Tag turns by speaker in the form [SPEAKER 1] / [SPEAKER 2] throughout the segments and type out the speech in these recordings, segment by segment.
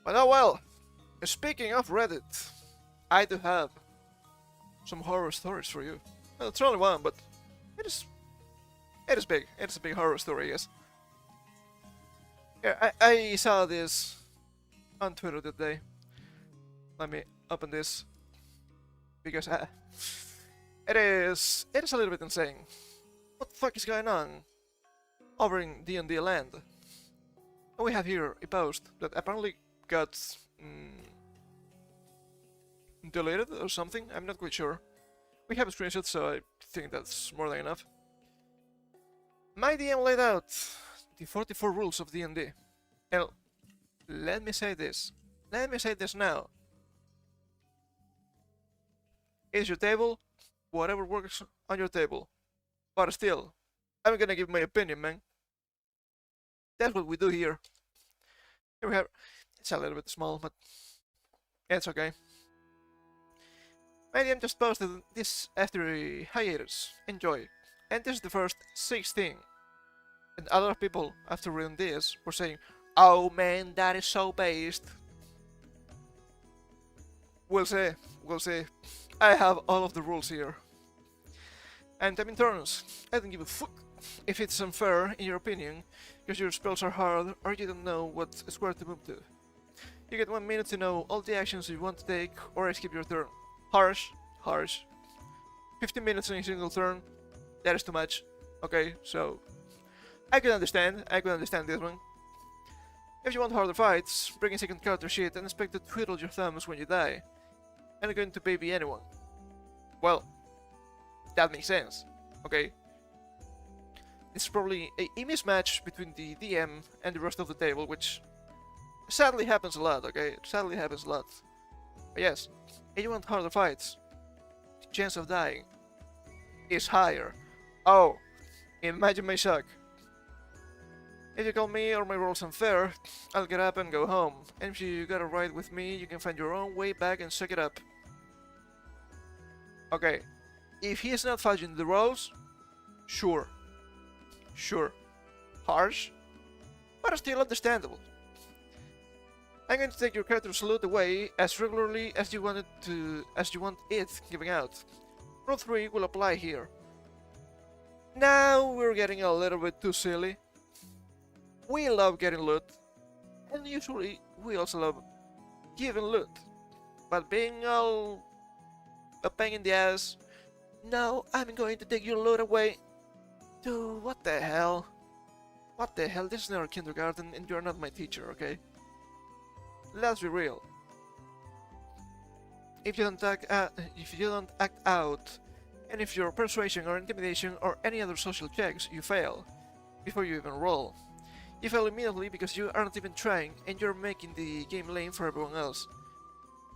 [SPEAKER 1] But oh well, speaking of Reddit, I do have some horror stories for you. Well, it's only one, but it is big. It's a big horror story, yes. Yeah, I saw this on Twitter today. Let me open this because it is a little bit insane. What the fuck is going on over in D&D land? And we have here a post that apparently got deleted or something. I'm not quite sure. We have a screenshot, so I think that's more than enough. My DM laid out the 44 rules of D&D. And let me say this. Let me say this now. It's your table, whatever works on your table. But still, I'm gonna give my opinion, man. That's what we do here. Here we have... It's a little bit small, but it's okay. My DM just posted this after a hiatus. Enjoy. And this is the first 16. And a lot of people, after reading this, were saying, "Oh man, that is so based." We'll see, we'll see. I have all of the rules here. And I'm in turns. I don't give a fuck if it's unfair in your opinion, because your spells are hard or you don't know what square to move to. You get 1 minute to know all the actions you want to take or skip your turn. Harsh, harsh. 15 minutes in a single turn, that is too much. Okay, so I can understand this one. If you want harder fights, bring a second character sheet and expect to twiddle your thumbs when you die. And going to baby anyone. Well, that makes sense, okay? It's probably a mismatch between the DM and the rest of the table, which sadly happens a lot, okay? Sadly happens a lot. But yes, if you want harder fights, the chance of dying is higher. Oh, imagine my shock. If you call me or my rolls unfair, I'll get up and go home. And if you gotta ride with me, you can find your own way back and suck it up. Okay, if he is not fudging the rolls, sure. Sure. Harsh, but still understandable. I'm going to take your character's loot away as regularly as you want it giving out. Rule 3 will apply here. Now we're getting a little bit too silly. We love getting loot, and usually we also love giving loot. But being all a pain in the ass, no, I'm going to take your loot away. Dude, what the hell? What the hell? This is not kindergarten and you're not my teacher, okay? Let's be real. If you don't act out, and if your persuasion or intimidation or any other social checks, you fail before you even roll. You fail immediately because you aren't even trying and you're making the game lame for everyone else.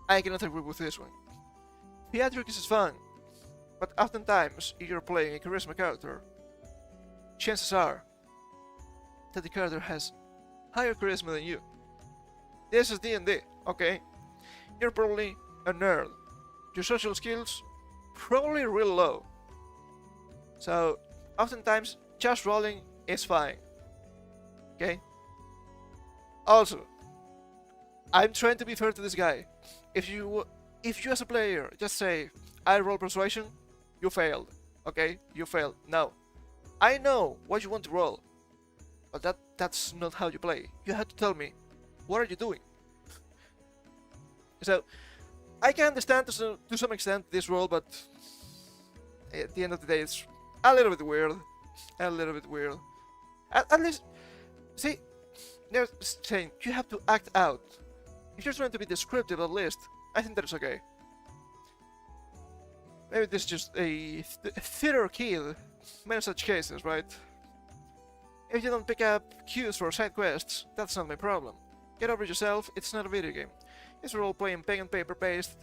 [SPEAKER 1] I cannot agree with this one. Theatrics is fun, but oftentimes if you're playing a charisma character, chances are that the character has higher charisma than you. This is D&D, okay? You're probably a nerd. Your social skills probably real low. So oftentimes just rolling is fine. Okay? Also, I'm trying to be fair to this guy. If you as a player just say, I roll persuasion, you failed. Okay? You failed. No. I know what you want to roll, but that's not how you play. You have to tell me, what are you doing? So, I can understand to some extent this roll, but at the end of the day, it's a little bit weird. A little bit weird. At least, see, they're saying you have to act out. If you're trying to be descriptive, at least, I think that's okay. Maybe this is just a theater kid. Many such cases, right? If you don't pick up cues for side quests, that's not my problem. Get over yourself, it's not a video game. It's a role-playing pen and paper based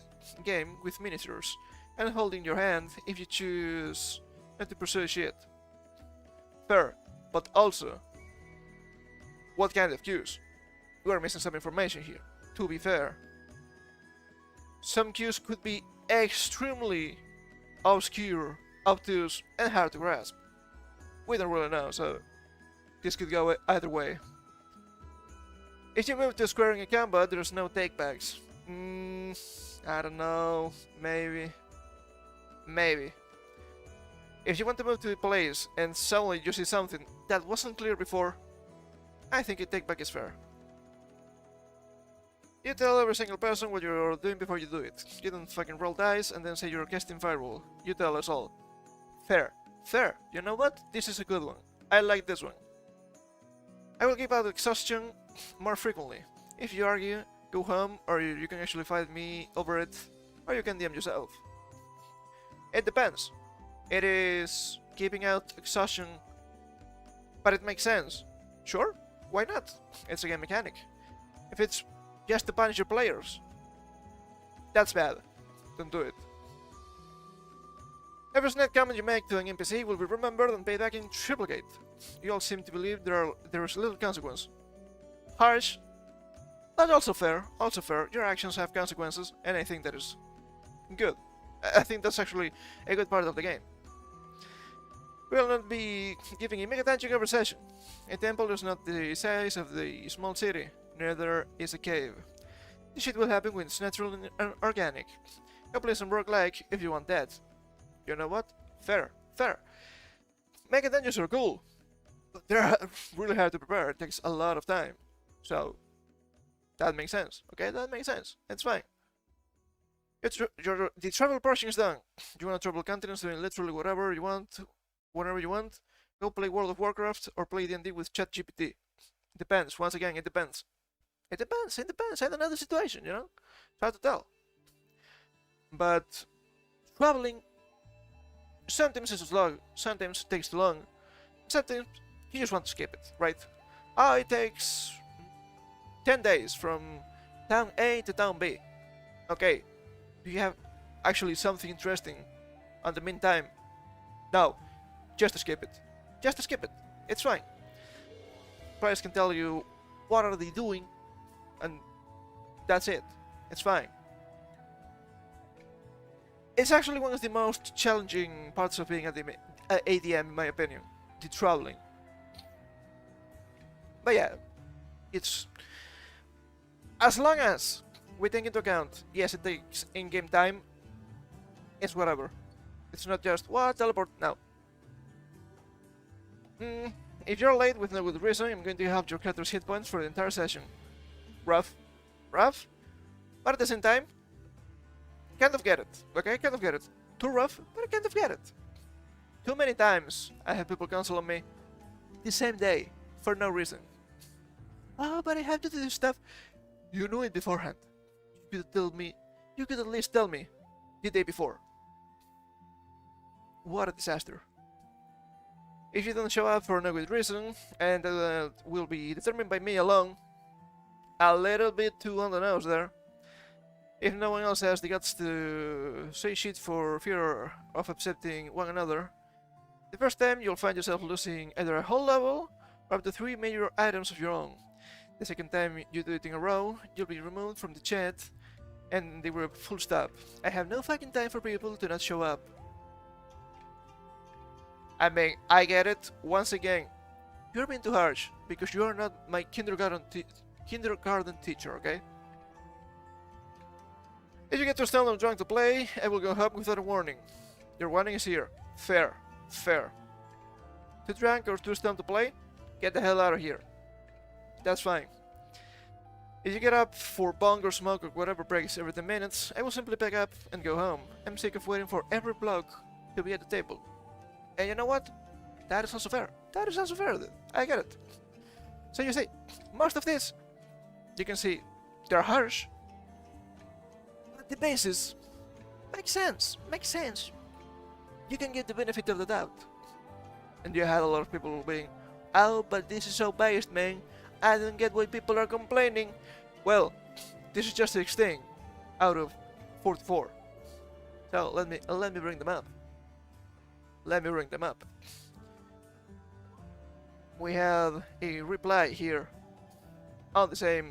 [SPEAKER 1] game with miniatures, and holding your hand if you choose not to pursue shit. Fair, but also, what kind of cues? We are missing some information here, to be fair. Some cues could be extremely obscure, obtuse, and hard to grasp. We don't really know, so this could go either way. If you move to squaring a combat, there's no takebacks. I don't know. Maybe. Maybe. If you want to move to a place and suddenly you see something that wasn't clear before, I think a takeback is fair. You tell every single person what you're doing before you do it. You don't fucking roll dice and then say you're casting Firewall. You tell us all. Fair. Fair. You know what? This is a good one. I like this one. I will give out exhaustion more frequently. If you argue, go home, or you can actually fight me over it, or you can DM yourself. It depends. It is giving out exhaustion, but it makes sense. Sure, why not? It's a game mechanic. If it's just to punish your players, that's bad. Don't do it. Every snide comment you make to an NPC will be remembered and paid back in triplicate. You all seem to believe there is little consequence. Harsh, but also fair. Also fair. Your actions have consequences, and I think that is good. I think that's actually a good part of the game. We will not be giving a mega dungeon conversation. A temple is not the size of the small city, neither is a cave. This shit will happen when it's natural and organic. Go play some roguelike if you want that. You know what? Fair. Fair. Mega dungeons are cool, but they're really hard to prepare. It takes a lot of time. So, that makes sense. Okay, that makes sense. It's fine. The travel portion is done. You want to travel continents doing literally whatever you want, whenever you want. Go play World of Warcraft or play D&D with ChatGPT. It depends. Once again, it depends. It depends. It depends. I don't know the situation, you know? It's hard to tell. But traveling sometimes is slow, sometimes it takes too long, sometimes you just want to skip it, right? Oh, it takes 10 days from town A to town B. Okay, do you have actually something interesting on the meantime? No, just skip it. Just skip it. It's fine. Players can tell you what are they doing, and that's it. It's fine. It's actually one of the most challenging parts of being ADM, in my opinion, the traveling. But yeah, it's as long as we take into account, yes, it takes in-game time. It's whatever. It's not just what teleport. No. If you're late with no good reason, I'm going to have your character's hit points for the entire session. Rough, rough, but at the same time, kind of get it. Okay, kind of get it. Too rough, but I kind of get it. Too many times I have people cancel on me the same day for no reason. Oh, but I have to do this stuff. You knew it beforehand. You could tell me. You could at least tell me the day before. What a disaster. If you don't show up for no good reason, and will be determined by me alone, a little bit too on the nose there. If no one else has the guts to say shit for fear of upsetting one another, the first time you'll find yourself losing either a whole level or up to 3 major items of your own. The second time you do it in a row, you'll be removed from the chat and they will full stop. I have no fucking time for people to not show up. I mean, I get it. Once again, you're being too harsh because you are not my kindergarten teacher, okay? If you get too stoned or drunk to play, I will go home without a warning. Your warning is here. Fair. Fair. Too drunk or too stoned to play? Get the hell out of here. That's fine. If you get up for bong or smoke or whatever breaks every 10 minutes, I will simply pick up and go home. I'm sick of waiting for every bloke to be at the table. And you know what? That is also fair. That is also fair. I get it. So you see, most of this, you can see, they're harsh. The basis makes sense. Makes sense. You can get the benefit of the doubt. And you had a lot of people being, oh, but this is so biased, man. I don't get why people are complaining. Well, this is just 16 out of 44. So let me bring them up. Let me bring them up. We have a reply here on the same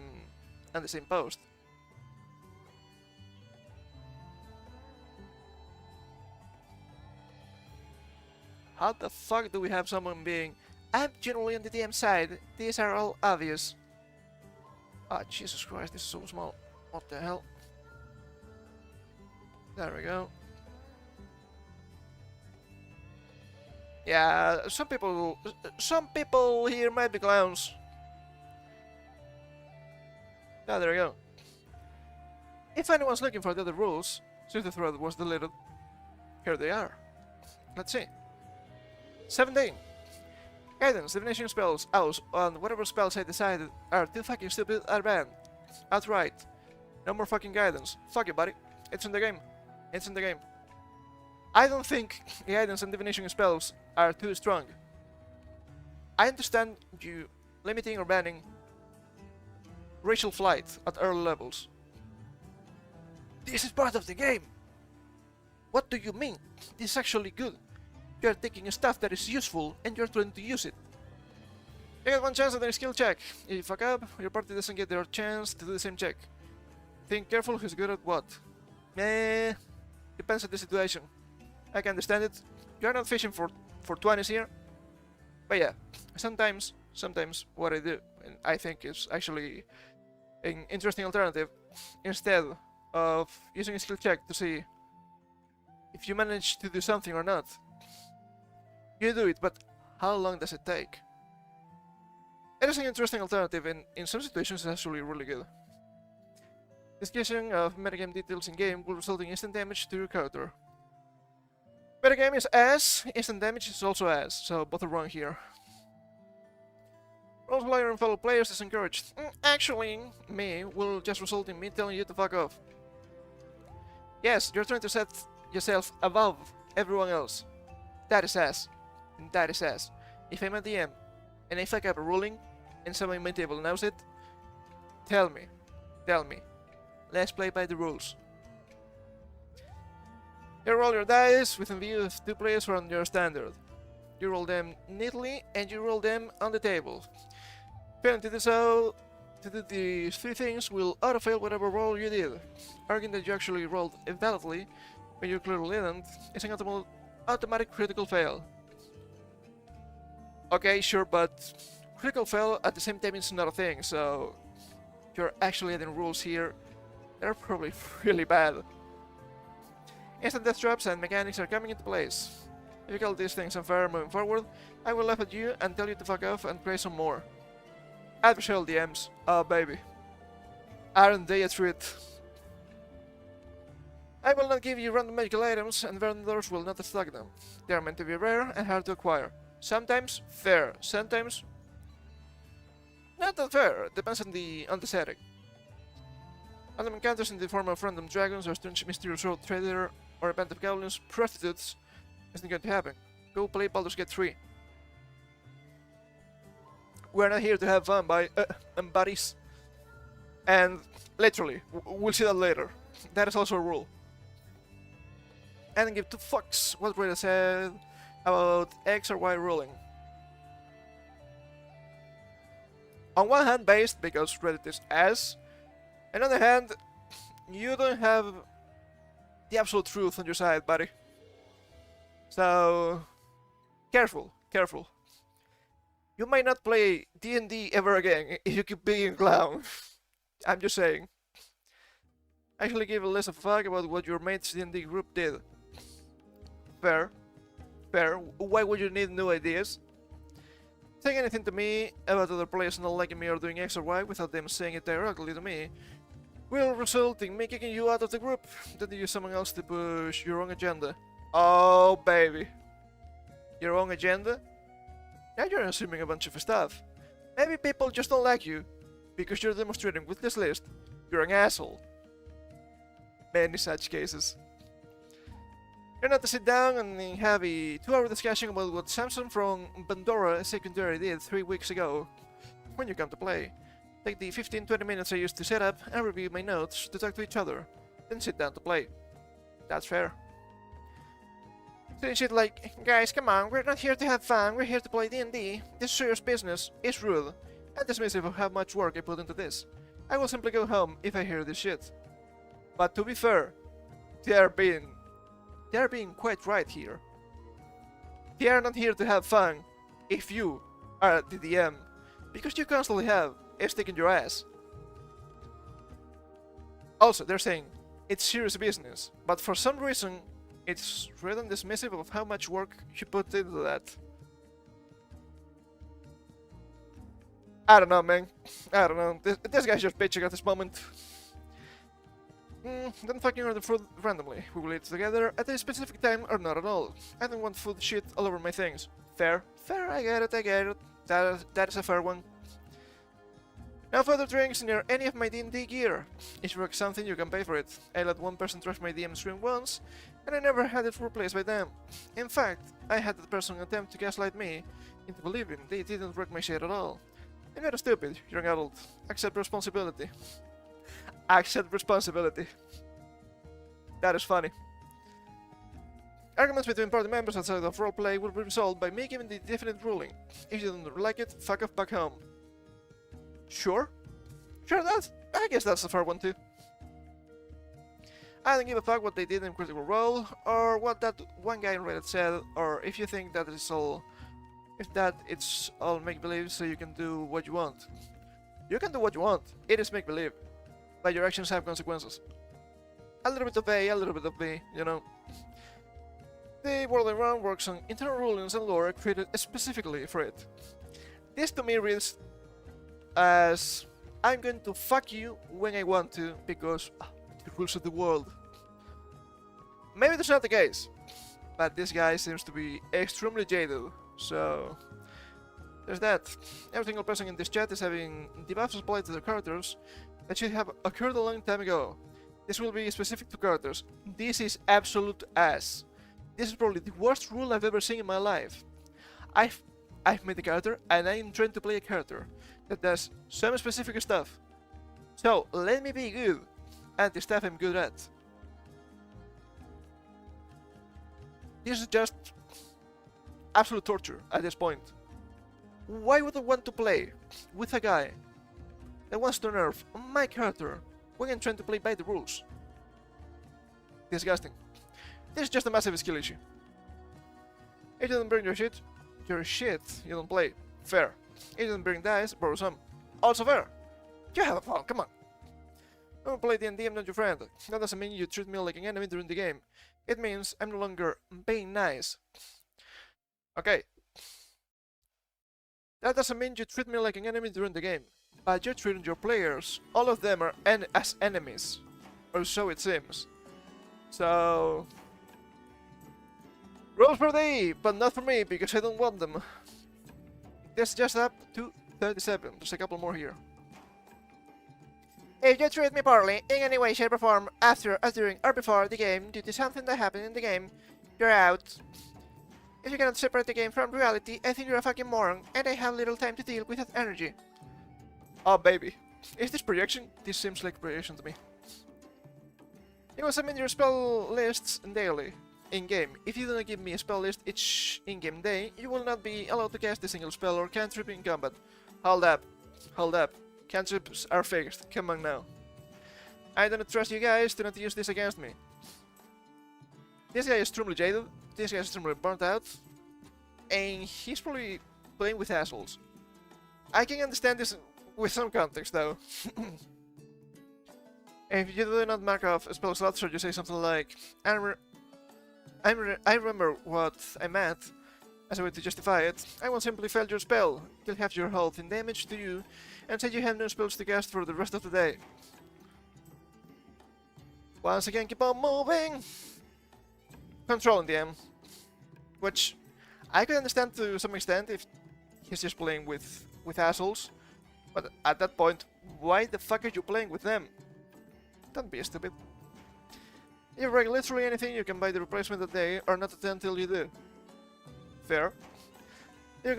[SPEAKER 1] post. How the fuck do we have someone being, I'm generally on the DM side, these are all obvious. Ah, Jesus Christ, this is so small. What the hell? There we go. Yeah, some people here might be clowns. Ah, there we go. If anyone's looking for the other rules, since the thread was deleted, here they are. Let's see. 17. Guidance, divination spells, owls, and whatever spells I decided are too fucking stupid are banned. Outright. No more fucking guidance. Fuck it, buddy. It's in the game. It's in the game. I don't think guidance and divination spells are too strong. I understand you limiting or banning racial flight at early levels. This is part of the game! What do you mean? This is actually good. You are taking stuff that is useful and you are trying to use it. You get one chance at a skill check. If you fuck up, your party doesn't get their chance to do the same check. Think careful who's good at what. Depends on the situation. I can understand it. You're not fishing for 20s here. But yeah, sometimes what I do, and I think is actually an interesting alternative, instead of using a skill check to see if you manage to do something or not. You do it, but how long does it take? It is an interesting alternative, and in some situations it's actually really good. Discussion of metagame details in-game will result in instant damage to your character. Metagame is ass, instant damage is also ass, so both are wrong here. Roleplayer and fellow players is encouraged. Actually, me will just result in me telling you to fuck off. Yes, you're trying to set yourself above everyone else. That is ass. That is ass. If I'm a DM and I fuck up a ruling and someone in my table knows it, tell me. Let's play by the rules. You roll your dice with a view of 2 players from your standard. You roll them neatly and you roll them on the table. Failing to do so, to do these 3 things will auto-fail whatever roll you did. Arguing that you actually rolled invalidly when you clearly didn't is an automatic critical fail. Okay, sure, but critical fail at the same time is not a thing, so if you're actually adding rules here, they're probably really bad. Instant death traps and mechanics are coming into place. If you call these things unfair moving forward, I will laugh at you and tell you to fuck off and create some more. Adversarial DMs, oh baby. Aren't they a treat? I will not give you random magical items, and vendors will not stock them. They are meant to be rare and hard to acquire. Sometimes fair, sometimes not that fair, depends on the setting. Random encounters in the form of random dragons or strange mysterious road trader or a band of goblins, prostitutes, isn't going to happen. Go play Baldur's Gate 3. We're not here to have fun, buddies. And literally, we'll see that later. That is also a rule. And give 2 fucks what Reddit said about X or Y ruling. On one hand, based because Reddit is ass. On the other hand, you don't have the absolute truth on your side, buddy. So, careful. You might not play D&D ever again if you keep being a clown. I'm just saying. Actually give a less of a fuck about what your mate's D&D group did. Fair. Why would you need new ideas? Saying anything to me about other players not liking me or doing X or Y without them saying it directly to me will result in me kicking you out of the group, then you use someone else to push your own agenda. Oh baby. Your own agenda? Now you're assuming a bunch of stuff. Maybe people just don't like you because you're demonstrating with this list you're an asshole. Many such cases. You're not to sit down and have a 2-hour discussion about what Samson from Bandora Secondary did 3 weeks ago. When you come to play, take the 15-20 minutes I used to set up and review my notes to talk to each other, then sit down to play. That's fair. Saying shit like, guys, come on, we're not here to have fun, we're here to play D&D. This is serious business, is rude, and dismissive of how much work I put into this. I will simply go home if I hear this shit. But to be fair, they are being quite right here. They are not here to have fun if you are the DM, because you constantly have a stick in your ass. Also, they're saying it's serious business, but for some reason, it's rather dismissive of how much work you put into that. I don't know, man. I don't know. This guy's just bitching at this moment. Don't fucking order food randomly. We will eat together at a specific time or not at all. I don't want food shit all over my things. Fair? Fair, I get it. That is a fair one. No further drinks near any of my D&D gear. If you work something, you can pay for it. I let one person trash my DM stream once, and I never had it replaced by them. In fact, I had that person attempt to gaslight me into believing they didn't wreck my shit at all. I'm not stupid, young adult. Accept responsibility. Accept responsibility. That is funny. Arguments between party members outside of roleplay will be resolved by me giving the definite ruling. If you don't like it, fuck off back home. Sure. Sure, I guess that's a fair one too. I don't give a fuck what they did in Critical Role, or what that one guy in Reddit said, or if you think that it's all make-believe, so you can do what you want. You can do what you want. It is make-believe. But your actions have consequences. A little bit of A, a little bit of B, you know. The world around works on internal rulings and lore created specifically for it. This to me reads as I'm going to fuck you when I want to, because the rules of the world. Maybe that's not the case, but this guy seems to be extremely jaded, so there's that. Every single person in this chat is having debuffs applied to their characters that should have occurred a long time ago. This will be specific to characters. This is absolute ass. This is probably the worst rule I've ever seen in my life. I've made a character and I'm trying to play a character that does some specific stuff. So let me be good at the stuff I'm good at. This is just absolute torture at this point. Why would I want to play with a guy that wants to nerf my character when I'm trying to play by the rules? Disgusting. This is just a massive skill issue. If you don't bring your shit, you don't play. Fair. If you don't bring dice, borrow some. Also fair. You have a phone, come on. I will play D&D, I'm not your friend. That doesn't mean you treat me like an enemy during the game. It means I'm no longer being nice. Okay. That doesn't mean you treat me like an enemy during the game, but you're treating your players, all of them are as enemies. Or so it seems. So... rules for thee, but not for me, because I don't want them. This just up to 37. There's a couple more here. If you treat me poorly, in any way, shape or form, after, as during, or before the game, due to something that happened in the game, you're out. If you cannot separate the game from reality, I think you're a fucking moron, and I have little time to deal with that energy. Oh baby. Is this projection? This seems like projection to me. You will submit your spell lists daily, in-game. If you do not give me a spell list each in-game day, you will not be allowed to cast a single spell or cantrip in combat. Hold up. Hold up. Cantrips are fixed. Come on now. I do not trust you guys to not use this against me. This guy is extremely jaded. This guy is extremely burnt out. And he's probably playing with assholes. I can understand this with some context though. If you do not mark off spell slots, or you say something like, I remember what I meant, as a way to justify it, I will simply fail your spell, kill half your health in damage to you, and say you have no spells to cast for the rest of the day. Once again, keep on moving! Controlling them. Which I could understand to some extent if he's just playing with assholes, but at that point, why the fuck are you playing with them? Don't be stupid. If you break literally anything, you can buy the replacement that day, or not until you do. Fair. If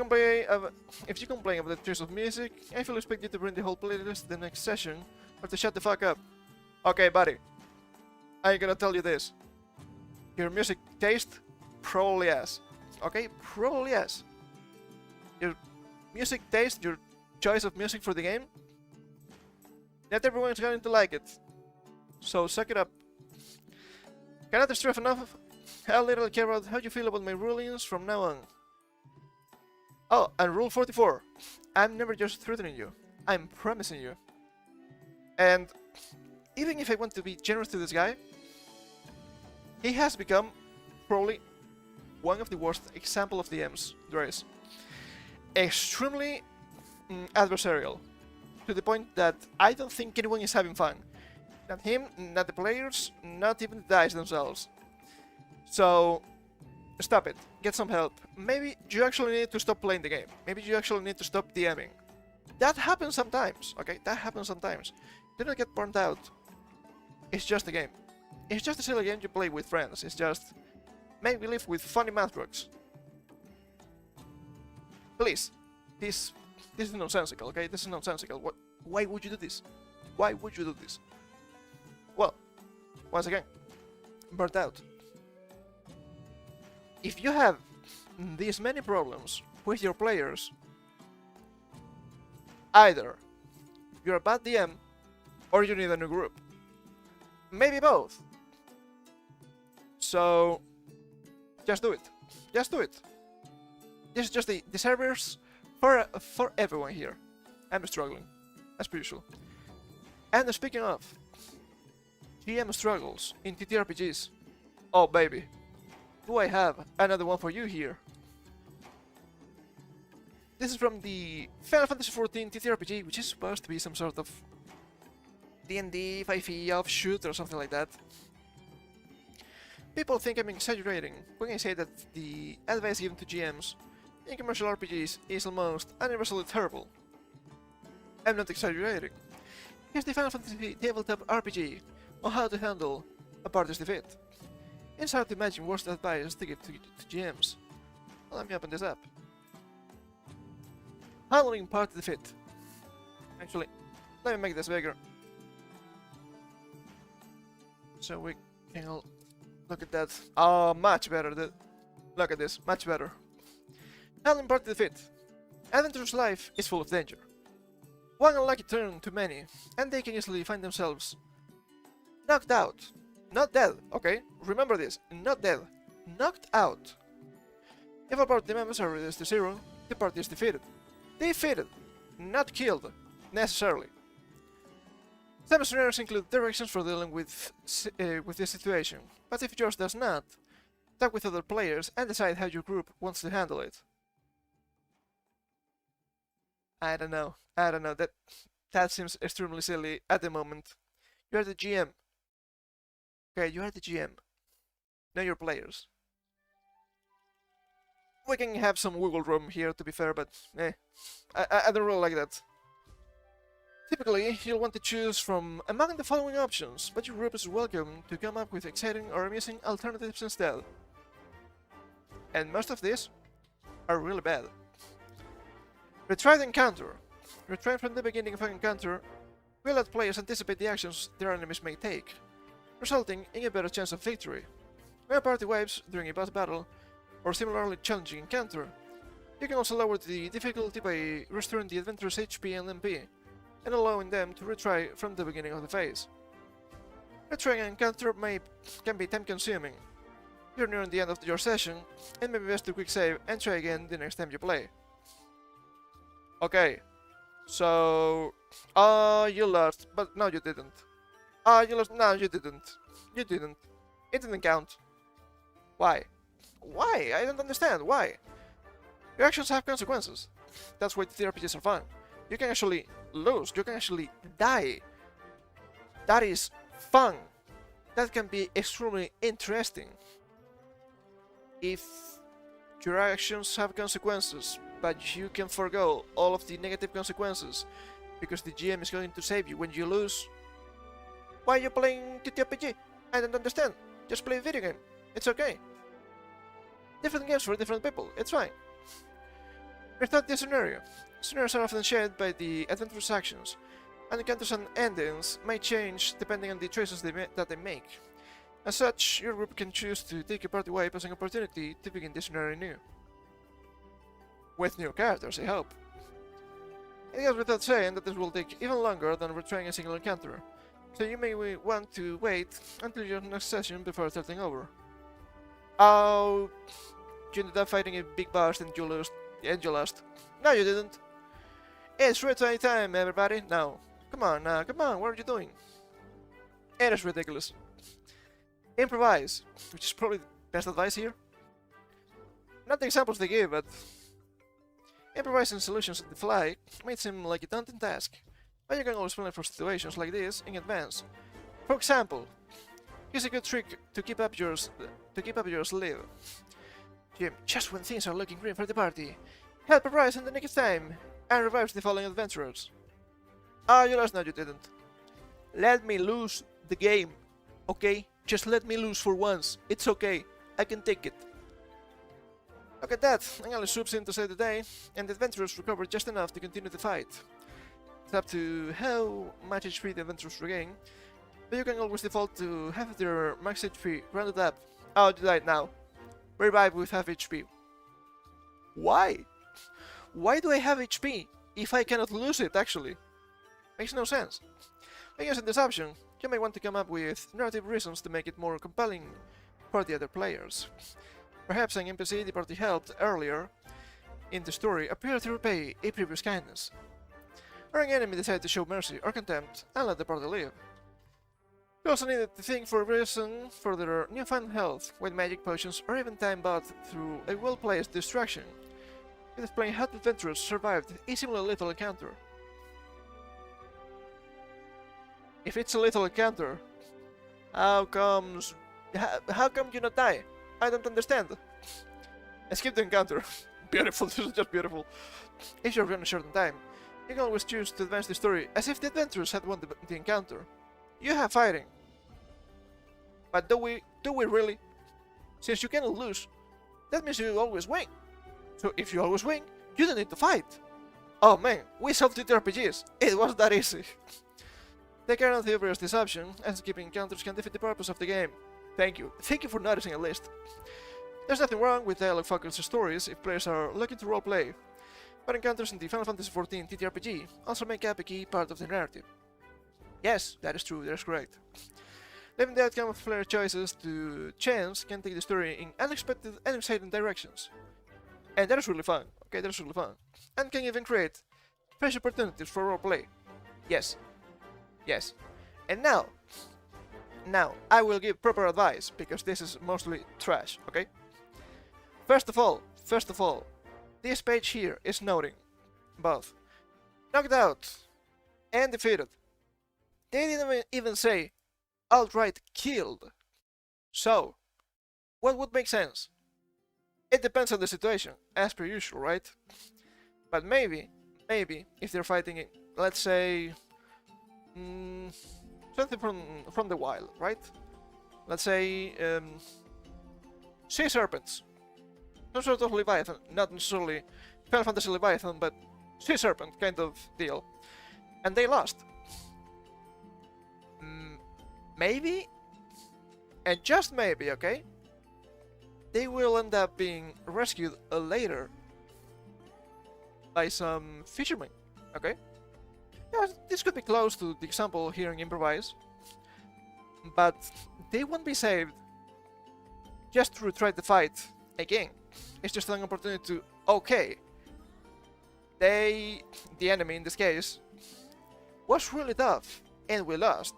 [SPEAKER 1] you complain about the choice of music, I fully expect you to bring the whole playlist to the next session, or to shut the fuck up. Okay, buddy. I ain't gonna tell you this. Your music taste? Probably yes. Okay? Probably yes. Your music taste, your choice of music for the game? Not everyone's going to like it. So suck it up. Cannot stress enough how little I care about how you feel about my rulings from now on. Oh, and rule 44. I'm never just threatening you. I'm promising you. And even if I want to be generous to this guy, he has become probably one of the worst example of DMs there is. Extremely adversarial, to the point that I don't think anyone is having fun. Not him, not the players, not even the dice themselves. So, stop it. Get some help. Maybe you actually need to stop playing the game. Maybe you actually need to stop DMing. That happens sometimes, okay? That happens sometimes. Do not get burned out. It's just a game. It's just a silly game you play with friends. It's just make believe with funny math works. Please, this is nonsensical, okay? This is nonsensical. Why would you do this? Why would you do this? Well, once again, burnt out. If you have these many problems with your players, either you're a bad DM or you need a new group. Maybe both. So, just do it. Just do it. This is just the servers for everyone here. I'm struggling, as per usual. And speaking of GM struggles in TTRPGs, oh baby, do I have another one for you here. This is from the Final Fantasy XIV TTRPG, which is supposed to be some sort of D&D 5e offshoot or something like that. People think I'm exaggerating when I say that the advice given to GMs in commercial RPGs is almost universally terrible. I'm not exaggerating. Here's the Final Fantasy tabletop RPG on how to handle a party's defeat. It's hard to imagine worse advice to give to GMs. Let me open this up. Handling party defeat. Actually, let me make this bigger, so we can all look at that. Oh, much better. Look at this, much better. Handling party defeat. Adventurer's life is full of danger. One unlucky turn too many, and they can easily find themselves knocked out. Not dead, okay? Remember this, not dead. Knocked out. If all party members are reduced to 0, the party is defeated. Defeated, not killed, necessarily. Some scenarios include directions for dealing with this situation, but if yours does not, talk with other players and decide how your group wants to handle it. I don't know, that seems extremely silly at the moment. You are the GM. Okay, you are the GM. Know your players. We can have some wiggle room here, to be fair, but I don't really like that. Typically, you'll want to choose from among the following options, but your group is welcome to come up with exciting or amusing alternatives instead. And most of these are really bad. Retry the encounter. Retry from the beginning of an encounter will let players anticipate the actions their enemies may take, resulting in a better chance of victory. When a party wipes during a boss battle or similarly challenging encounter, you can also lower the difficulty by restoring the adventurer's HP and MP, and allowing them to retry from the beginning of the phase. Retrying an encounter can be time-consuming. You're nearing the end of your session, and maybe best to quick save and try again the next time you play. Okay, so... you lost, but no you didn't. You lost, no you didn't. You didn't. It didn't count. Why? Why? I don't understand, why? Your actions have consequences. That's why the TTRPGs are fun. You can actually lose, you can actually die. That is fun. That can be extremely interesting. If your actions have consequences, but you can forgo all of the negative consequences because the GM is going to save you when you lose, why are you playing TTRPG? I don't understand. Just play a video game. It's okay. Different games for different people. It's fine. Rethought the scenario. Scenarios are often shaped by the adventurer's actions, and encounters and endings may change depending on the choices that they make. As such, your group can choose to take a party wipe as an opportunity to begin the scenario anew. With new characters, I hope. It goes without saying that this will take even longer than retrying a single encounter, so you may want to wait until your next session before starting over. Oh, you ended up fighting a big boss and you lost. No, you didn't. It's retry time, everybody. Now, come on, what are you doing? It is ridiculous. Improvise, which is probably the best advice here. Not the examples they give, but improvising solutions on the fly may seem like a daunting task, but you can always plan for situations like this in advance. For example, here's a good trick to keep up your sleeve. Jim, just when things are looking grim for the party, help Arise in the nick of time and revives the fallen adventurers. Ah, you lost? No, you didn't. Let me lose the game, okay? Just let me lose for once. It's okay. I can take it. Look at that. Angali swoops in to save the day, and the adventurers recover just enough to continue the fight. It's up to how much HP the adventurers regain, but you can always default to have their max HP rounded up. Oh, you died now. Revive with half HP. Why? Why do I have HP if I cannot lose it, actually? Makes no sense. By using this option, you may want to come up with narrative reasons to make it more compelling for the other players. Perhaps an NPC the party helped earlier in the story appeared to repay a previous kindness. Or an enemy decided to show mercy or contempt and let the party live. You also needed to think for a reason for their newfound health, with magic potions or even time bought through a well-placed distraction. It explains how the adventurers survived a similar lethal encounter. If it's a lethal encounter, how come you not die? I don't understand. And skip the encounter. Beautiful, this is just beautiful. If you're running short on time, you can always choose to advance the story as if the adventurers had won the encounter. You have fighting. But do we really? Since you cannot lose, that means you always win. So if you always win, you don't need to fight. Oh man, we solved TTRPGs. It was that easy. They currently embrace this option, as skipping encounters can defeat the purpose of the game. Thank you for noticing at least. There's nothing wrong with dialogue-focused stories if players are looking to roleplay, but encounters in the Final Fantasy XIV TTRPG also make up a key part of the narrative. Yes, that is true, that is correct. Leaving the outcome of player choices to chance can take the story in unexpected and exciting directions. And that is really fun, okay, that is really fun. And can even create fresh opportunities for roleplay. Yes. Yes. And now, I will give proper advice, because this is mostly trash, okay? First of all, this page here is noting both knocked out and defeated. They didn't even say outright killed. So, what would make sense? It depends on the situation, as per usual, right? But maybe, if they're fighting, let's say, something from the wild, right? Let's say, sea serpents. Some sort of Leviathan, not necessarily Final Fantasy Leviathan, but sea serpent kind of deal. And they lost. Maybe, and just maybe, okay, they will end up being rescued later by some fishermen, okay? Yeah, this could be close to the example here in Improvise, but they won't be saved just to retry the fight again. It's just an opportunity to, okay, the enemy in this case, was really tough, and we lost,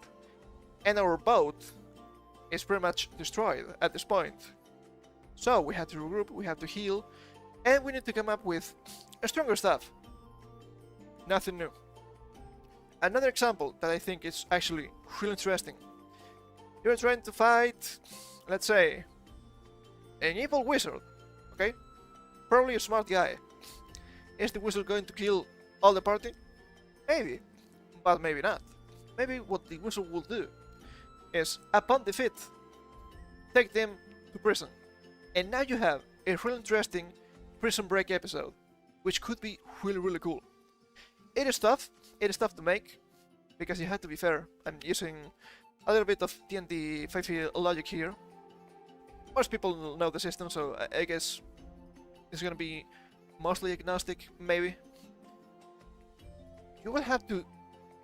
[SPEAKER 1] and our boat is pretty much destroyed at this point. So we have to regroup, we have to heal, and we need to come up with stronger stuff. Nothing new. Another example that I think is actually really interesting. You're trying to fight, let's say, an evil wizard, okay? Probably a smart guy. Is the wizard going to kill all the party? Maybe, but maybe not. Maybe what the wizard will do is, upon defeat, take them to prison. And now you have a really interesting prison break episode, which could be really cool. It is tough to make, because you have to be fair. I'm using a little bit of D&D 5e logic here. Most people know the system, so I guess it's gonna be mostly agnostic, maybe. You will have to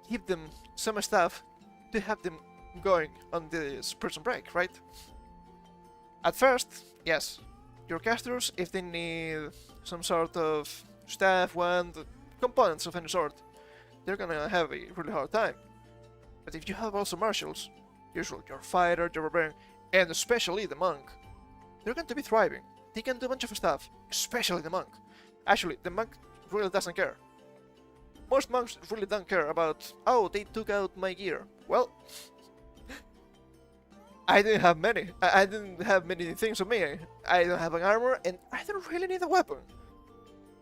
[SPEAKER 1] give them some stuff to have them going on this prison break, right? At first, yes, your casters, if they need some sort of staff, wand, components of any sort, they're gonna have a really hard time. But if you have also marshals, usually your fighter, your barbarian, and especially the monk, they're going to be thriving. They can do a bunch of stuff, especially the monk. Actually, the monk really doesn't care. Most monks really don't care about, oh, they took out my gear. Well, I didn't have many. I didn't have many things on me. I don't have an armor, and I don't really need a weapon.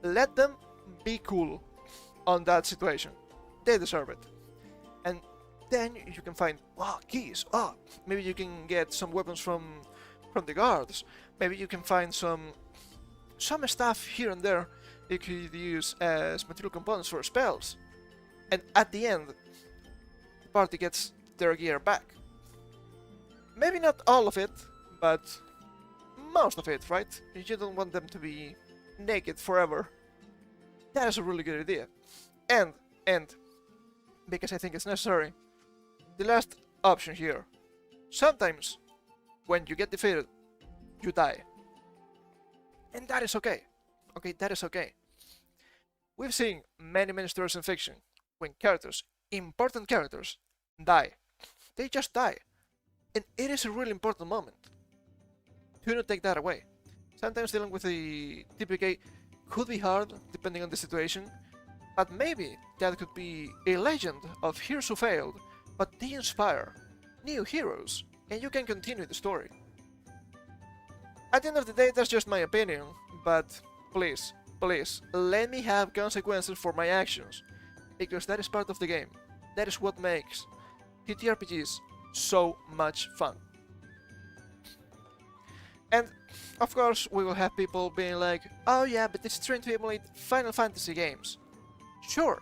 [SPEAKER 1] Let them be cool on that situation. They deserve it. And then you can find, keys. Maybe you can get some weapons from the guards. Maybe you can find some stuff here and there you could use as material components for spells. And at the end, the party gets their gear back. Maybe not all of it, but most of it, right? You don't want them to be naked forever. That is a really good idea. And, because I think it's necessary, the last option here. Sometimes, when you get defeated, you die. And that is okay. Okay, that is okay. We've seen many stories in fiction when characters, important characters, die. They just die. And it is a really important moment. Do not take that away. Sometimes dealing with the TPK could be hard, depending on the situation, but maybe that could be a legend of heroes who failed, but they inspire new heroes, and you can continue the story. At the end of the day, that's just my opinion, but please, let me have consequences for my actions, because that is part of the game. That is what makes TTRPGs so much fun. And of course, we will have people being like, oh yeah, but it's trying to emulate Final Fantasy games. Sure,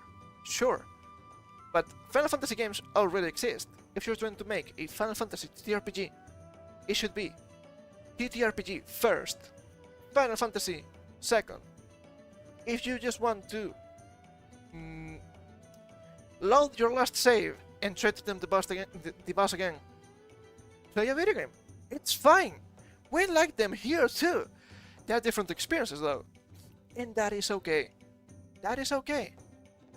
[SPEAKER 1] but Final Fantasy games already exist. If you're trying to make a Final Fantasy TTRPG, it should be TTRPG first, Final Fantasy second. If you just want to load your last save and try to attempt the boss again, play a video game. It's fine. We like them here too. They are different experiences though, and that is okay. That is okay.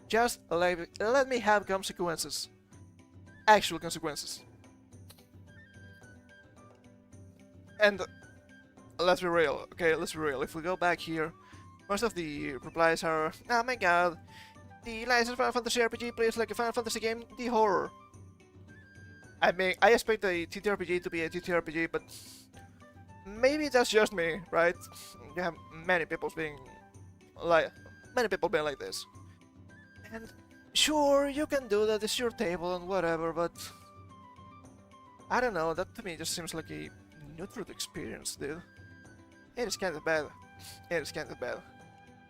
[SPEAKER 1] Just let me have consequences. Actual consequences. And let's be real, okay, let's be real. If we go back here, most of the replies are, oh my god, the licensed Final Fantasy RPG plays like a Final Fantasy game, the horror. I mean, I expect a TTRPG to be a TTRPG, but maybe that's just me, right? You have many people being like this. And sure, you can do that, it's your table and whatever, but I don't know, that to me just seems like a neutral experience, dude. It is kind of bad. It is kind of bad.